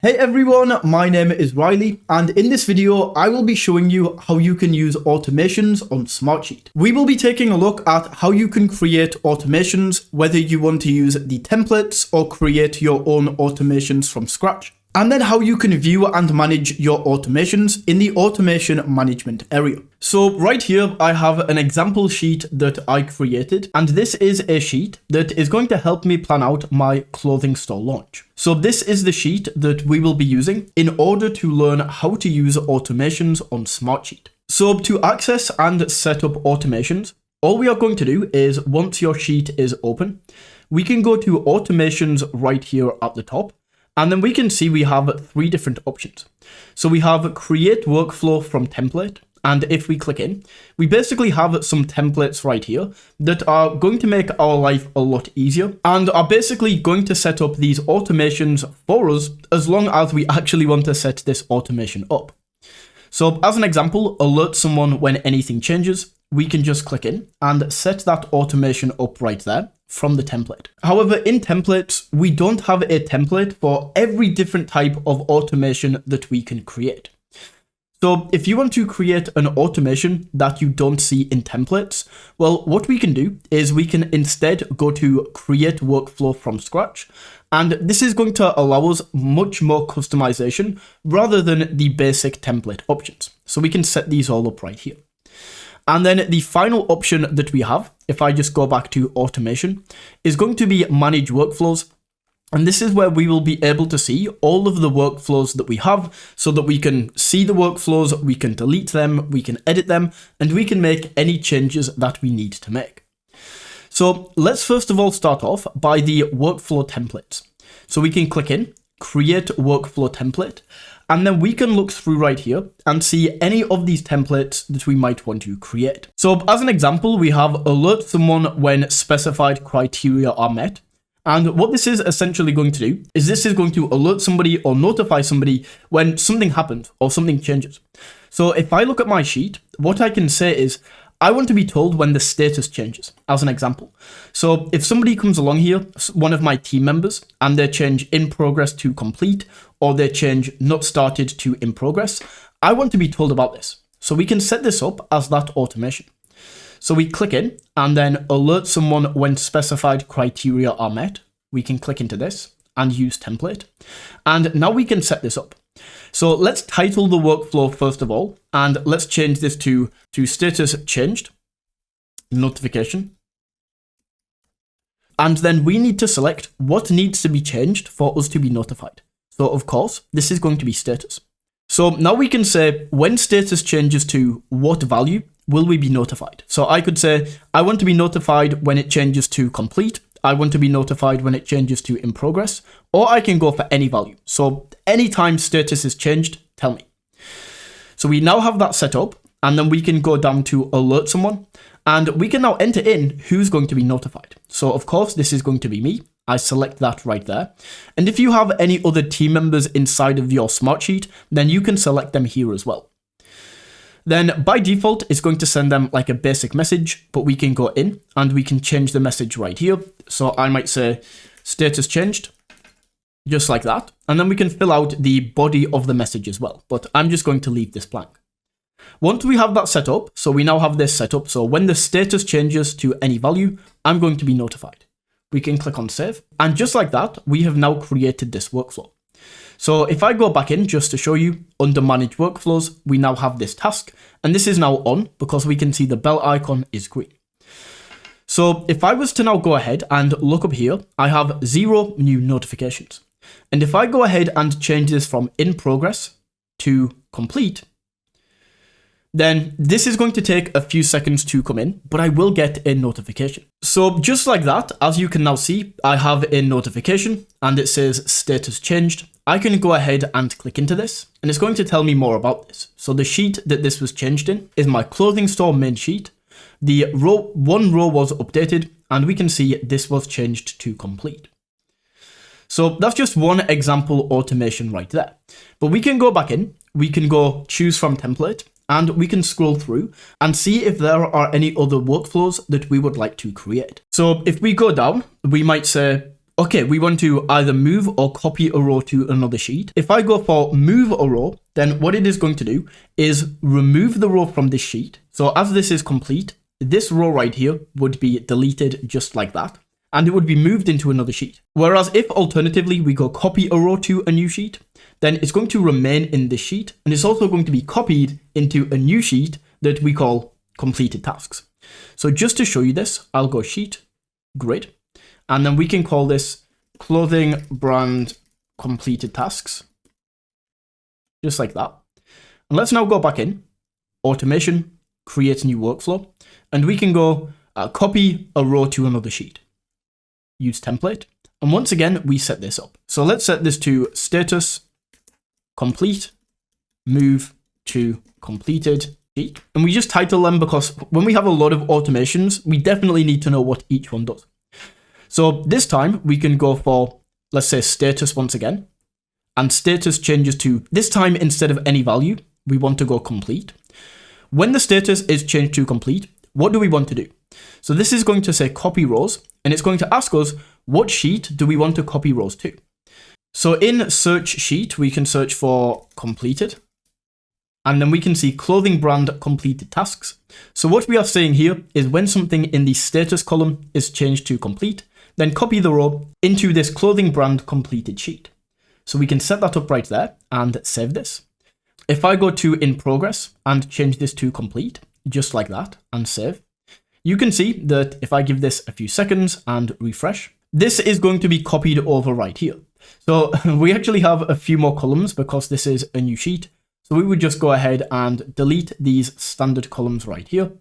Hey everyone, my name is Riley, and in this video I will be showing you how you can use automations on Smartsheet. We will be taking a look at how you can create automations, whether you want to use the templates or create your own automations from scratch, and then how you can view and manage your automations in the automation management area. So right here, I have an example sheet that I created, and this is a sheet that is going to help me plan out my clothing store launch. So this is the sheet that we will be using in order to learn how to use automations on Smartsheet. So to access and set up automations, all we are going to do is once your sheet is open, we can go to automations right here at the top. And then we can see we have three different options. So we have create workflow from template. And if we click in, we basically have some templates right here that are going to make our life a lot easier and are basically going to set up these automations for us as long as we actually want to set this automation up. So as an example, alert someone when anything changes, we can just click in and set that automation up right there from the template. However, in templates, we don't have a template for every different type of automation that we can create. So if you want to create an automation that you don't see in templates, well, what we can do is we can instead go to create workflow from scratch. And this is going to allow us much more customization rather than the basic template options. So we can set these all up right here. And then the final option that we have, if I just go back to automation, is going to be manage workflows. And this is where we will be able to see all of the workflows that we have so that we can see the workflows, we can delete them, we can edit them, and we can make any changes that we need to make. So let's first of all start off by the workflow templates. So we can click in, create workflow template, and then we can look through right here and see any of these templates that we might want to create. So as an example, we have alert someone when specified criteria are met. And what this is essentially going to do is this is going to alert somebody or notify somebody when something happens or something changes. So if I look at my sheet, what I can say is I want to be told when the status changes, as an example. So if somebody comes along here, one of my team members, and they change in progress to complete, or they change not started to in progress, I want to be told about this. So we can set this up as that automation. So we click in and then alert someone when specified criteria are met. We can click into this and use template. And now we can set this up. So let's title the workflow first of all, and let's change this to status changed, notification. And then we need to select what needs to be changed for us to be notified. So of course, this is going to be status. So now we can say when status changes to what value will we be notified. So I could say, I want to be notified when it changes to complete. I want to be notified when it changes to in progress, or I can go for any value. So anytime status is changed, tell me. So we now have that set up, and then we can go down to alert someone, and we can now enter in who's going to be notified. So of course, this is going to be me. I select that right there. And if you have any other team members inside of your Smartsheet, then you can select them here as well. Then by default, it's going to send them like a basic message, but we can go in and we can change the message right here. So I might say status changed, just like that. And then we can fill out the body of the message as well, but I'm just going to leave this blank. Once we have that set up, so we now have this set up. So when the status changes to any value, I'm going to be notified. We can click on save. And just like that, we have now created this workflow. So if I go back in just to show you, under manage workflows, we now have this task, and this is now on because we can see the bell icon is green. So if I was to now go ahead and look up here, I have 0 new notifications. And if I go ahead and change this from in progress to complete, then this is going to take a few seconds to come in, but I will get a notification. So just like that, as you can now see, I have a notification and it says status changed. I can go ahead and click into this and it's going to tell me more about this. So the sheet that this was changed in is my clothing store main sheet. The one row was updated and we can see this was changed to complete. So that's just one example automation right there. But we can go back in, we can go choose from template, and we can scroll through and see if there are any other workflows that we would like to create. So if we go down, we might say Okay, we want to either move or copy a row to another sheet. If I go for move a row, then what it is going to do is remove the row from this sheet. So as this is complete, this row right here would be deleted just like that, and it would be moved into another sheet. Whereas if alternatively we go copy a row to a new sheet, then it's going to remain in this sheet, and it's also going to be copied into a new sheet that we call completed tasks. So just to show you this, I'll go sheet, grid, and then we can call this clothing brand completed tasks, just like that. And let's now go back in, automation, create new workflow, and we can go copy a row to another sheet. Use template, and once again, we set this up. So let's set this to status complete, move to completed sheet. And we just title them because when we have a lot of automations, we definitely need to know what each one does. So this time we can go for, let's say, status once again, and status changes to, this time instead of any value, we want to go complete. When the status is changed to complete, what do we want to do? So this is going to say copy rows, and it's going to ask us what sheet do we want to copy rows to. So in search sheet, we can search for completed, and then we can see clothing brand completed tasks. So what we are saying here is when something in the status column is changed to complete, then copy the row into this clothing brand completed sheet. So we can set that up right there and save this. If I go to in progress and change this to complete, just like that, and save, you can see that if I give this a few seconds and refresh, this is going to be copied over right here. So we actually have a few more columns because this is a new sheet. So we would just go ahead and delete these standard columns right here.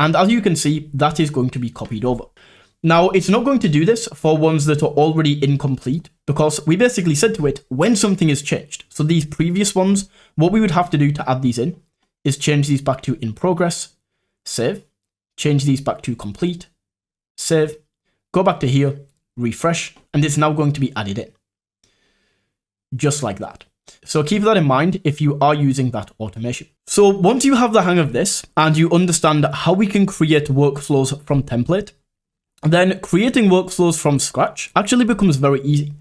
And as you can see, that is going to be copied over. Now, it's not going to do this for ones that are already incomplete because we basically said to it when something is changed. So these previous ones, what we would have to do to add these in is change these back to in progress, save, change these back to complete, save, go back to here, refresh, and it's now going to be added in. Just like that. So keep that in mind if you are using that automation. So once you have the hang of this and you understand how we can create workflows from template, then creating workflows from scratch actually becomes very easy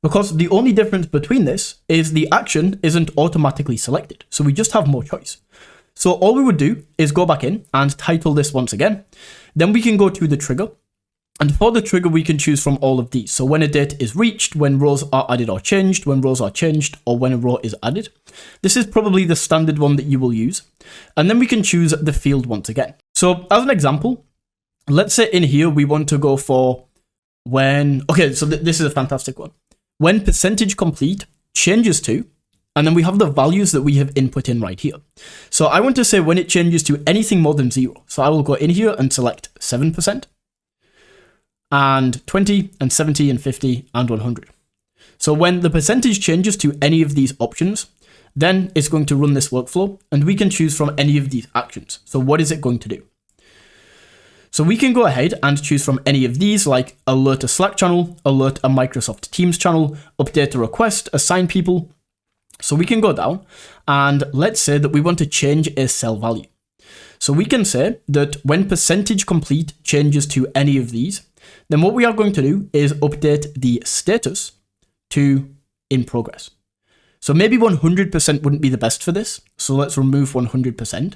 because the only difference between this is the action isn't automatically selected. So we just have more choice. So all we would do is go back in and title this once again. Then we can go to the trigger. And for the trigger, we can choose from all of these. So when a date is reached, when rows are added or changed, when rows are changed, or when a row is added. This is probably the standard one that you will use. And then we can choose the field once again. So as an example, let's say in here, we want to go for when, okay, so this is a fantastic one. When percentage complete changes to, and then we have the values that we have input in right here. So I want to say when it changes to anything more than 0. So I will go in here and select 7%. And 20 and 70 and 50 and 100. So when the percentage changes to any of these options, then it's going to run this workflow and we can choose from any of these actions. So what is it going to do? So we can go ahead and choose from any of these like alert a Slack channel, alert a Microsoft Teams channel, update a request, assign people. So we can go down and let's say that we want to change a cell value. So we can say that when percentage complete changes to any of these, then what we are going to do is update the status to in progress. So maybe 100% wouldn't be the best for this. So let's remove 100%.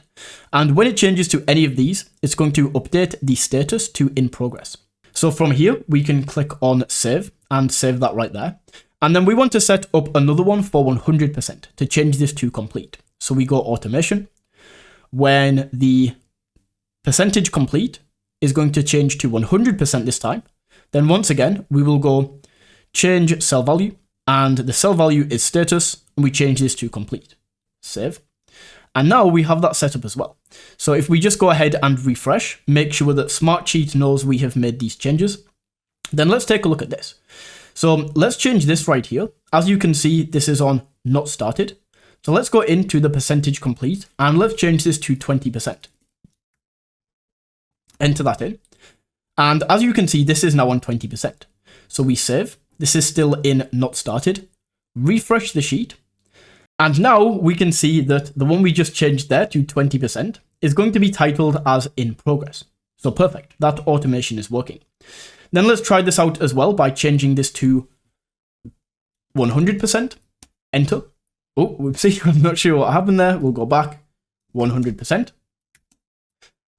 And when it changes to any of these, it's going to update the status to in progress. So from here, we can click on save and save that right there. And then we want to set up another one for 100% to change this to complete. So we go automation. When the percentage complete is going to change to 100% this time, then once again, we will go change cell value, and the cell value is status, and we change this to complete. Save. And now we have that set up as well. So if we just go ahead and refresh, make sure that Smartsheet knows we have made these changes, then let's take a look at this. So let's change this right here. As you can see, this is on not started. So let's go into the percentage complete, and let's change this to 20%. Enter that in. And as you can see, this is now on 20%. So we save. This is still in not started. Refresh the sheet. And now we can see that the one we just changed there to 20% is going to be titled as in progress. So perfect. That automation is working. Then let's try this out as well by changing this to 100%. Enter. Oh, whoopsie, I'm not sure what happened there. We'll go back. 100%.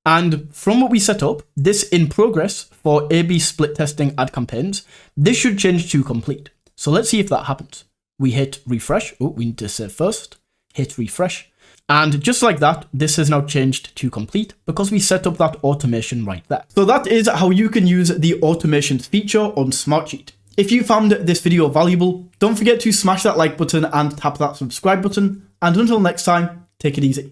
And from what we set up, this in progress for A/B split testing ad campaigns, this should change to complete. So let's see if that happens. We hit refresh. Oh, we need to save first. Hit refresh. And just like that, this has now changed to complete because we set up that automation right there. So that is how you can use the automations feature on Smartsheet. If you found this video valuable, don't forget to smash that like button and tap that subscribe button. And until next time, take it easy.